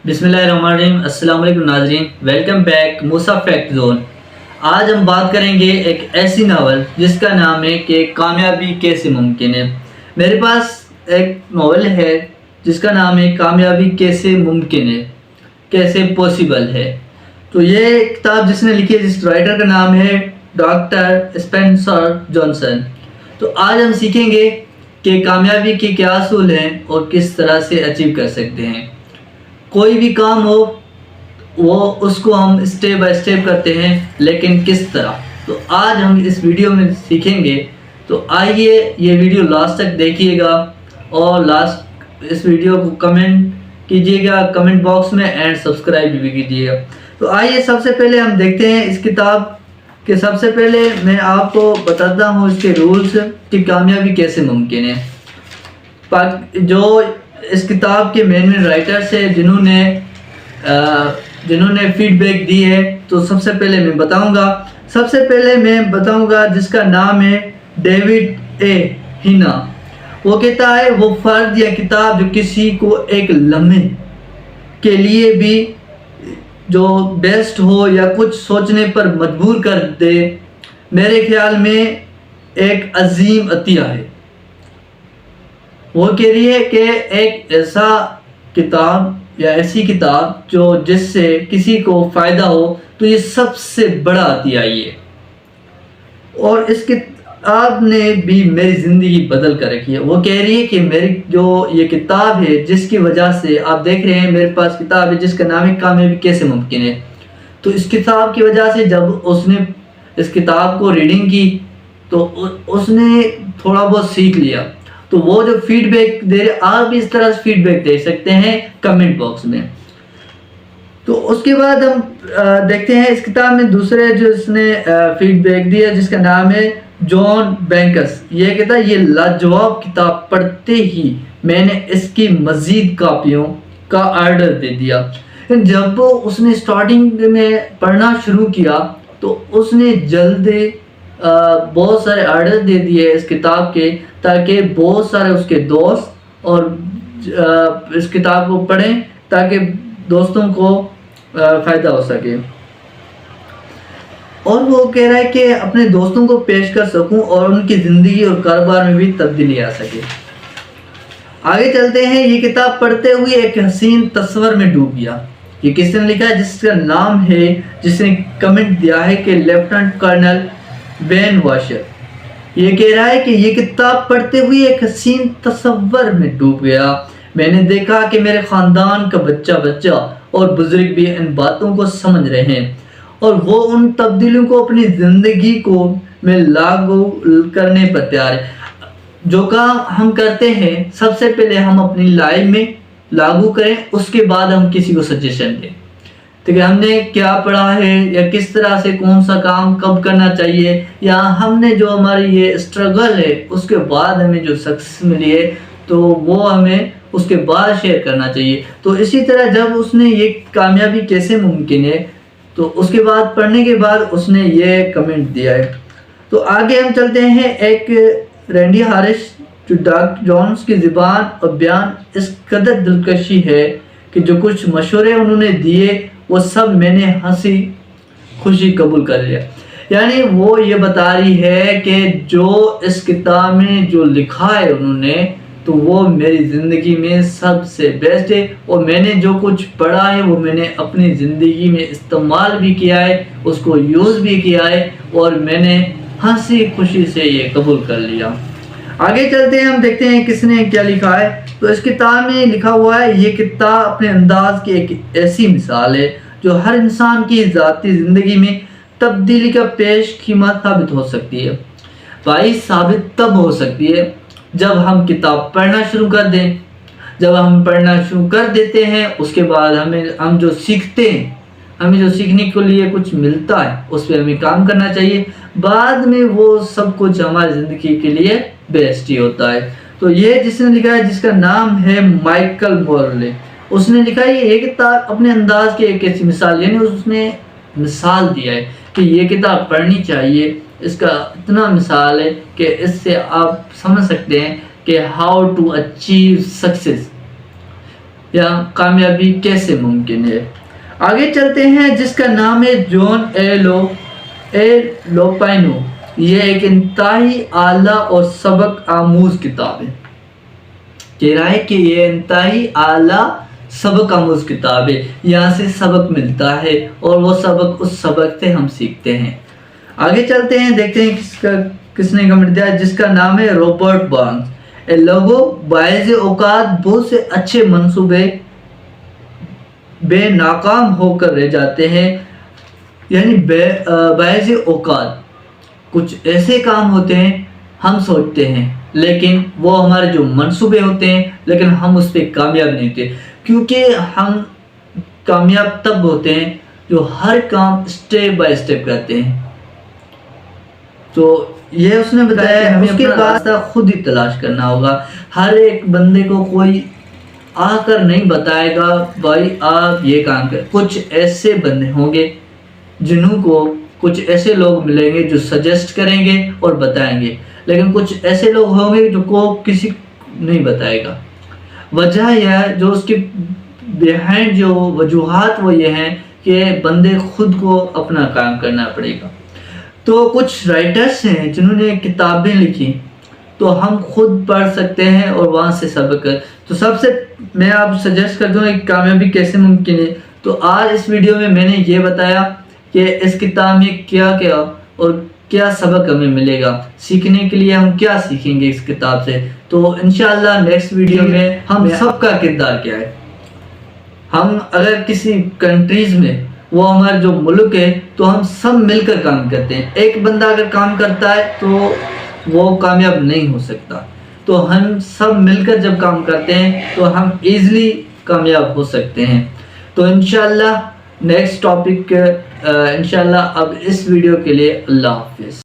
بسم اللہ الرحمن الرحیم۔ السلام علیکم ناظرین، ویلکم بیک موسیٰ فیکٹ زون۔ آج ہم بات کریں گے ایک ایسی ناول جس کا نام ہے کہ کامیابی کیسے ممکن ہے۔ میرے پاس ایک ناول ہے جس کا نام ہے کامیابی کیسے ممکن ہے، کیسے پوسیبل ہے۔ تو یہ کتاب جس نے لکھی ہے، جس رائٹر کا نام ہے ڈاکٹر اسپینسر جانسن۔ تو آج ہم سیکھیں گے کہ کامیابی کے کیا اصول ہیں اور کس طرح سے اچیو کر سکتے ہیں۔ کوئی بھی کام ہو وہ اس کو ہم اسٹیپ بائی اسٹیپ کرتے ہیں، لیکن کس طرح؟ تو آج ہم اس ویڈیو میں سیکھیں گے۔ تو آئیے یہ ویڈیو لاسٹ تک دیکھیے گا اور اس ویڈیو کو کمنٹ کیجیے گا کمنٹ باکس میں، اینڈ سبسکرائب بھی کیجیے گا۔ تو آئیے سب سے پہلے ہم دیکھتے ہیں اس کتاب کے۔ سب سے پہلے میں آپ کو بتاتا ہوں اس کے رولز کہ کامیابی کیسے ممکن ہے۔ جو اس کتاب کے مین رائٹرس ہیں جنہوں نے فیڈ بیک دی ہے، تو سب سے پہلے میں بتاؤں گا جس کا نام ہے ڈیوڈ اے ہینا۔ وہ کہتا ہے وہ فرد یا کتاب جو کسی کو ایک لمحے کے لیے بھی جو بیسٹ ہو یا کچھ سوچنے پر مجبور کر دے، میرے خیال میں ایک عظیم عطیہ ہے۔ وہ کہہ رہی ہے کہ ایک ایسا کتاب یا ایسی کتاب جو جس سے کسی کو فائدہ ہو، تو یہ سب سے بڑا عطیہ ہے۔ اور اس کتاب نے بھی میری زندگی بدل کر رکھی ہے۔ وہ کہہ رہی ہے کہ میری جو یہ کتاب ہے، جس کی وجہ سے آپ دیکھ رہے ہیں میرے پاس کتاب ہے جس کا نام ہے کامیابی کیسے ممکن ہے۔ تو اس کتاب کی وجہ سے جب اس نے اس کتاب کو ریڈنگ کی تو اس نے تھوڑا بہت سیکھ لیا۔ تو وہ جو فیڈ بیک دے رہے، آپ بھی اس طرح سے فیڈ بیک دے سکتے ہیں کمنٹ باکس میں۔ تو اس کے بعد ہم دیکھتے ہیں اس کتاب میں دوسرے جو اس نے فیڈ بیک دیا، جس کا نام ہے جان بینکس۔ یہ کہتا ہے یہ لاجواب کتاب پڑھتے ہی میں نے اس کی مزید کاپیوں کا آرڈر دے دیا۔ جب اس نے سٹارٹنگ میں پڑھنا شروع کیا تو اس نے جلد بہت سارے آرڈر دے دیے اس کتاب کے، تاکہ بہت سارے اس کے دوست اور اس کتاب کو پڑھیں، تاکہ دوستوں کو فائدہ ہو سکے۔ اور وہ کہہ رہا ہے کہ اپنے دوستوں کو پیش کر سکوں اور ان کی زندگی اور کاروبار میں بھی تبدیلی آ سکے۔ آگے چلتے ہیں۔ یہ کتاب پڑھتے ہوئے ایک حسین تصور میں ڈوب گیا۔ یہ کس نے لکھا ہے؟ جس کا نام ہے، جس نے کمنٹ دیا ہے کہ لیفٹیننٹ کرنل بین واشر۔ یہ کہہ رہا ہے کہ یہ کتاب پڑھتے ہوئے ایک حسین تصور میں ڈوب گیا۔ میں نے دیکھا کہ میرے خاندان کا بچہ اور بزرگ بھی ان باتوں کو سمجھ رہے ہیں، اور وہ ان تبدیلیوں کو اپنی زندگی میں لاگو کرنے پر تیار ہے۔ جو کام ہم کرتے ہیں سب سے پہلے ہم اپنی لائف میں لاگو کریں، اس کے بعد ہم کسی کو سجیشن دیں کہ ہم نے کیا پڑھا ہے، یا کس طرح سے کون سا کام کب کرنا چاہیے، یا ہم نے جو ہماری یہ اسٹرگل ہے اس کے بعد ہمیں جو سکسیس ملی ہے تو وہ ہمیں اس کے بعد شیئر کرنا چاہیے۔ تو اسی طرح جب اس نے یہ کامیابی کیسے ممکن ہے، تو اس کے بعد پڑھنے کے بعد اس نے یہ کمنٹ دیا ہے۔ تو آگے ہم چلتے ہیں۔ ایک رینڈی ہارش جو ڈاکٹر جونز کی زبان اور بیان اس قدر دلکشی ہے کہ جو کچھ مشورے انہوں نے دیے وہ سب میں نے ہنسی خوشی قبول کر لیا۔ یعنی وہ یہ بتا رہی ہے کہ جو اس کتاب میں جو لکھا ہے انہوں نے، تو وہ میری زندگی میں سب سے بیسٹ ہے، اور میں نے جو کچھ پڑھا ہے وہ میں نے اپنی زندگی میں استعمال بھی کیا ہے، اس کو یوز بھی کیا ہے، اور میں نے ہنسی خوشی سے یہ قبول کر لیا۔ آگے چلتے ہیں۔ ہم دیکھتے ہیں کس نے کیا لکھا ہے۔ تو اس کتاب میں لکھا ہوا ہے، یہ کتاب اپنے انداز کی ایک ایسی مثال ہے جو ہر انسان کی ذاتی زندگی میں تبدیلی کا پیش خیمہ ثابت ہو سکتی ہے۔ بھائی، ثابت تب ہو سکتی ہے جب ہم کتاب پڑھنا شروع کر دیں۔ جب ہم پڑھنا شروع کر دیتے ہیں، اس کے بعد ہم جو سیکھتے ہیں، ہمیں جو سیکھنے کے لیے کچھ ملتا ہے، اس پہ ہمیں کام کرنا چاہیے۔ بعد میں وہ سب کچھ ہماری زندگی کے لیے بیسٹ ہی ہوتا ہے۔ تو یہ جس نے لکھا ہے، جس کا نام ہے مائیکل مورلے، اس نے لکھا ہے یہ کتاب اپنے انداز کی ایک ایسی مثال، یعنی اس نے مثال دیا ہے کہ یہ کتاب پڑھنی چاہیے۔ اس کا اتنا مثال ہے کہ اس سے آپ سمجھ سکتے ہیں کہ ہاؤ ٹو اچیو سکسیس۔ یا کامیابی کیسے ممکن ہے. آگے چلتے ہیں جس کا نام ہے جون اے لوپائنو. یہ ایک انتہائی اعلیٰ اور سبق آموز کتاب ہے. کہہ رہا ہے کہ یہ انتہائی اعلیٰ سبق آموز کتاب ہے. یہاں سے سبق ملتا ہے اور وہ سبق اس سبق سے ہم سیکھتے ہیں. آگے چلتے ہیں دیکھتے ہیں کس نے کمنٹ دیا جس کا نام ہے روبرٹ بارنز. لوگوں بعض اوقات بہت سے اچھے منصوبے بے ناکام ہو کر رہ جاتے ہیں. یعنی بعض اوقات کچھ ایسے کام ہوتے ہیں ہم سوچتے ہیں لیکن وہ ہمارے جو منصوبے ہوتے ہیں لیکن ہم اس پہ کامیاب نہیں ہوتے. کیونکہ ہم کامیاب تب ہوتے ہیں جو ہر کام اسٹیپ بائی اسٹیپ کرتے ہیں. تو یہ اس نے بتایا ہمیں اس کے بعد خود ہی تلاش کرنا ہوگا. ہر ایک بندے کو کوئی آ کر نہیں بتائے گا بھائی آپ یہ کام کر. کچھ ایسے بندے ہوں گے جنہوں کو کچھ ایسے لوگ ملیں گے جو سجیسٹ کریں گے اور بتائیں گے, لیکن کچھ ایسے لوگ ہوں گے جو کو کسی نہیں بتائے گا. وجہ یہ ہے جو اس کے بیہائنڈ جو وجوہات وہ یہ ہیں کہ بندے خود کو اپنا کام کرنا پڑے گا. تو کچھ رائٹرز ہیں جنہوں نے کتابیں لکھی تو ہم خود پڑھ سکتے ہیں اور وہاں سے سبق. تو سب سے میں آپ سجیسٹ کرتا ہوں کہ کامیابی کیسے ممکن ہے. تو آج اس ویڈیو میں نے یہ بتایا کہ اس کتاب میں کیا کیا اور کیا سبق ہمیں ملے گا, سیکھنے کے لیے ہم کیا سیکھیں گے اس کتاب سے. تو انشاءاللہ نیکسٹ ویڈیو میں ہم سب کا کردار کیا ہے. ہم اگر کسی کنٹریز میں وہ ہمارا جو ملک ہے تو ہم سب مل کر کام کرتے ہیں. ایک بندہ اگر کام کرتا ہے تو وہ کامیاب نہیں ہو سکتا. تو ہم سب مل کر جب کام کرتے ہیں تو ہم ایزلی کامیاب ہو سکتے ہیں. تو انشاءاللہ نیکسٹ ٹاپک انشاءاللہ اب اس ویڈیو کے لیے اللہ حافظ.